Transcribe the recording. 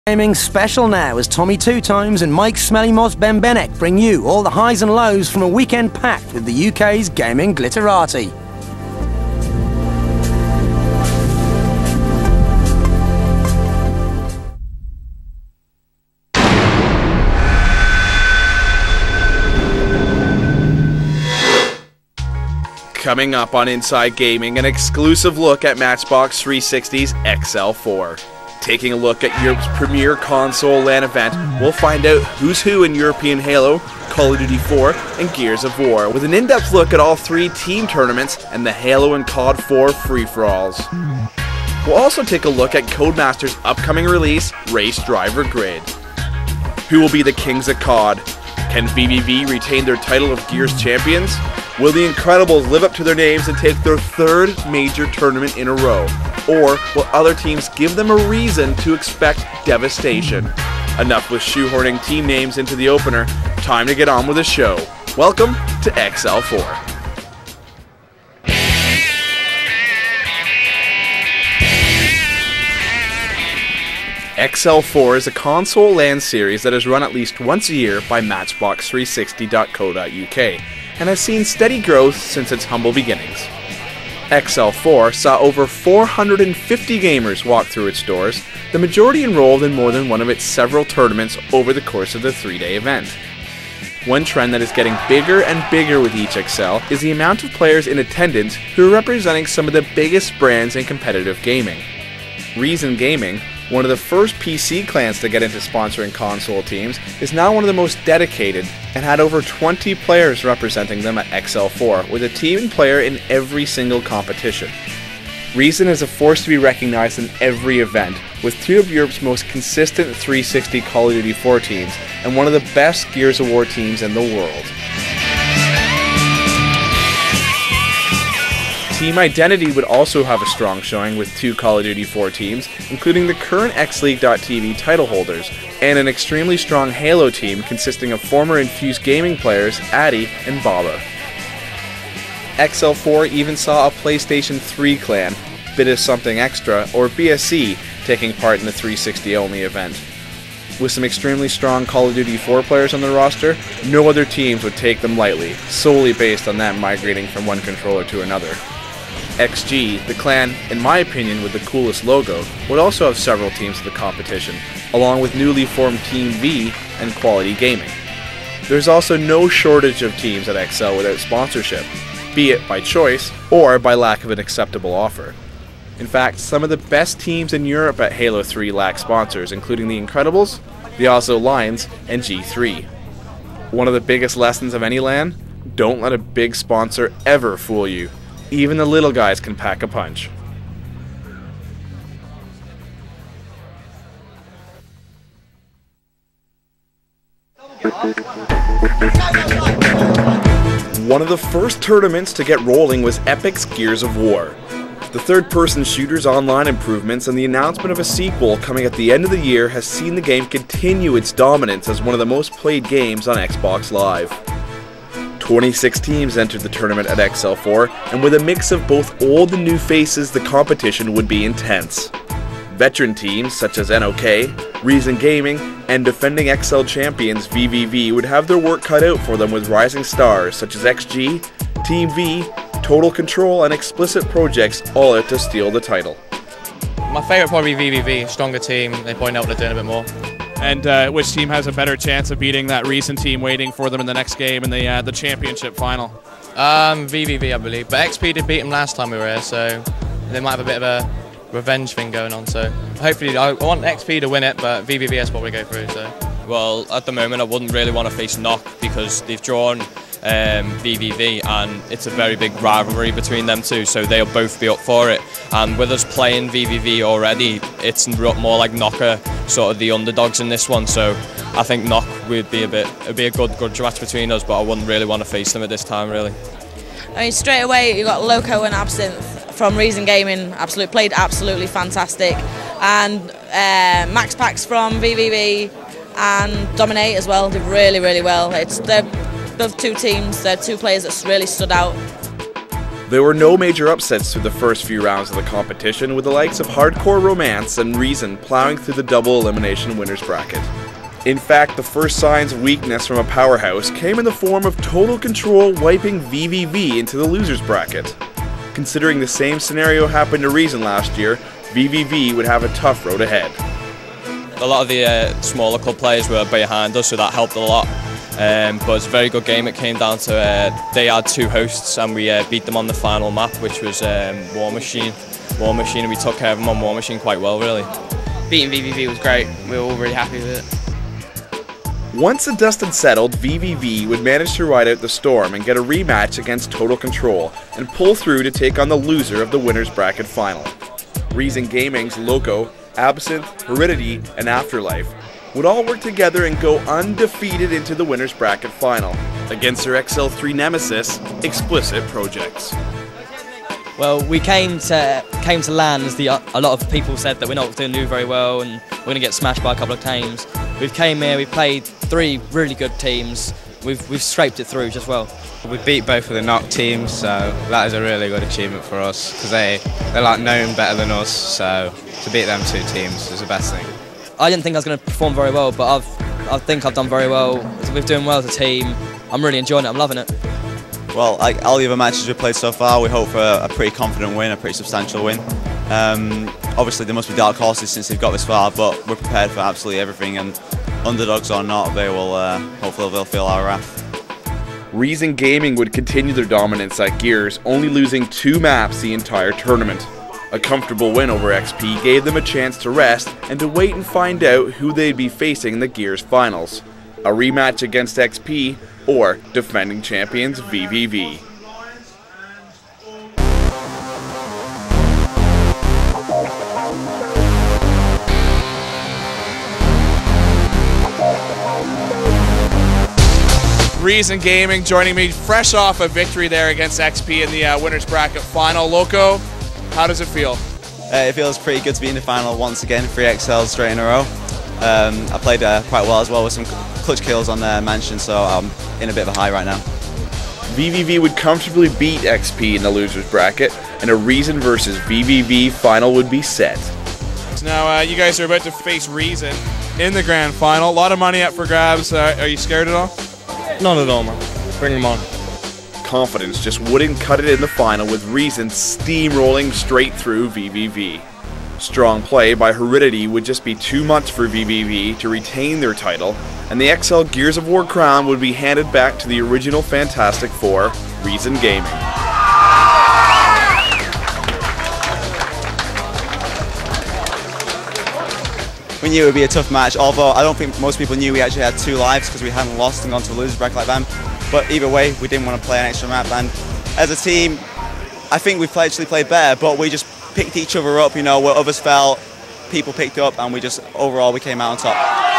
Gaming special now as Tommy Two Times and Mike Smelly Moss Benbenek bring you all the highs and lows from a weekend packed with the UK's gaming glitterati. Coming up on Inside Gaming, an exclusive look at Matchbox 360's XL4. Taking a look at Europe's premier console LAN event, we'll find out who's who in European Halo, Call of Duty 4, and Gears of War, with an in-depth look at all three team tournaments and the Halo and COD 4 free-for-alls. We'll also take a look at Codemaster's upcoming release, Race Driver Grid. Who will be the kings of COD? Can VVV retain their title of Gears champions? Will the Incredibles live up to their names and take their third major tournament in a row? Or will other teams give them a reason to expect devastation? Enough with shoehorning team names into the opener, time to get on with the show. Welcome to XL4. XL4 is a console LAN series that is run at least once a year by Matchbox360.co.uk and has seen steady growth since its humble beginnings. XL4 saw over 450 gamers walk through its doors, the majority enrolled in more than one of its several tournaments over the course of the 3-day event. One trend that is getting bigger and bigger with each XL is the amount of players in attendance who are representing some of the biggest brands in competitive gaming. Reason Gaming, one of the first PC clans to get into sponsoring console teams, is now one of the most dedicated and had over 20 players representing them at XL4, with a team player in every single competition. Reason is a force to be recognized in every event, with two of Europe's most consistent 360 Call of Duty 4 teams and one of the best Gears of War teams in the world. Team Identity would also have a strong showing with two Call of Duty 4 teams, including the current XLeague.tv title holders, and an extremely strong Halo team consisting of former Infused Gaming players Addy and Baba. XL4 even saw a PlayStation 3 clan, Bit of Something Extra, or BSC, taking part in the 360 only event. With some extremely strong Call of Duty 4 players on the roster, no other teams would take them lightly, solely based on them migrating from one controller to another. XG, the clan, in my opinion, with the coolest logo, would also have several teams of the competition, along with newly formed Team V and Quality Gaming. There's also no shortage of teams at XL without sponsorship, be it by choice or by lack of an acceptable offer. In fact, some of the best teams in Europe at Halo 3 lack sponsors, including the Incredibles, the LowLandLions, and G3. One of the biggest lessons of any LAN? Don't let a big sponsor ever fool you. Even the little guys can pack a punch. One of the first tournaments to get rolling was Epic's Gears of War. The third-person shooter's online improvements and the announcement of a sequel coming at the end of the year has seen the game continue its dominance as one of the most played games on Xbox Live. 26 teams entered the tournament at XL4, and with a mix of both old and new faces, the competition would be intense. Veteran teams such as NOK, Reason Gaming, and defending XL champions VVV would have their work cut out for them with rising stars such as XG, Team V, Total Control, and Explicit Projects all out to steal the title. My favourite probably VVV, stronger team, they point out what they're doing a bit more. And which team has a better chance of beating that recent team waiting for them in the next game in the championship final? VVV, I believe. But XP did beat them last time we were here, so they might have a bit of a revenge thing going on. So hopefully, I want XP to win it, but VVV has probably go through. So. Well, at the moment, I wouldn't really want to face NOC because they've drawn VVV, and it's a very big rivalry between them two, so they'll both be up for it. And with us playing VVV already, it's more like NOC are sort of the underdogs in this one, so I think NOC would be it'd be a good match between us, but I wouldn't really want to face them at this time, really. I mean, straight away you got Loco and Absinthe from Reason Gaming, played absolutely fantastic, and Max Pax from VVV and Dominate as well, did really, really well. They're two teams, they're two players that really stood out. There were no major upsets through the first few rounds of the competition, with the likes of Hardcore Romance and Reason plowing through the double elimination winners bracket. In fact, the first signs of weakness from a powerhouse came in the form of Total Control wiping VVV into the losers bracket. Considering the same scenario happened to Reason last year, VVV would have a tough road ahead. A lot of the smaller club players were behind us, so that helped a lot. But it's a very good game. It came down to they had 2 hosts and we beat them on the final map, which was War Machine. And we took care of them on War Machine quite well, really. Beating VVV was great. We were all really happy with it. Once the dust had settled, VVV would manage to ride out the storm and get a rematch against Total Control and pull through to take on the loser of the winners bracket final. Reason Gaming's Loco, Absinthe, Heredity, and Afterlife would all work together and go undefeated into the winners bracket final against their XL3 nemesis, Explicit Projects. Well, we came to LAN as a lot of people said that we're not doing very well and we're going to get smashed by a couple of teams. We've came here, we played 3 really good teams. We've scraped it through just well. We beat both of the knock teams, so that is a really good achievement for us because they're like known better than us. So to beat them 2 teams is the best thing. I didn't think I was going to perform very well, but I think I've done very well. We're doing well as a team. I'm really enjoying it. I'm loving it. Well, like all the other matches we've played so far, we hope for a pretty confident win, a pretty substantial win. Obviously, there must be dark horses since they've got this far, but we're prepared for absolutely everything. And underdogs or not, they will hopefully they'll feel our wrath. Reason Gaming would continue their dominance at Gears, only losing 2 maps the entire tournament. A comfortable win over XP gave them a chance to rest and to wait and find out who they'd be facing in the Gears finals. A rematch against XP or defending champions VVV. Reason Gaming joining me fresh off a victory there against XP in the winners bracket final. Loco, how does it feel? It feels pretty good to be in the final once again, 3 XLs straight in a row. I played quite well as well with some clutch kills on Mansion, so I'm in a bit of a high right now. VVV would comfortably beat XP in the losers bracket, and a Reason versus VVV final would be set. Now you guys are about to face Reason in the grand final. A lot of money up for grabs. Are you scared at all? Not at all, man. Bring them on. Confidence just wouldn't cut it in the final, with Reason steamrolling straight through VVV. Strong play by Heredity would just be too much for VVV to retain their title, and the XL Gears of War crown would be handed back to the original Fantastic Four, Reason Gaming. We knew it would be a tough match, although I don't think most people knew we actually had 2 lives because we hadn't lost and gone to a losers bracket like them. But either way, we didn't want to play an extra map, and as a team, I think we've actually played better, but we just picked each other up, you know, where others fell, people picked up, and overall we came out on top.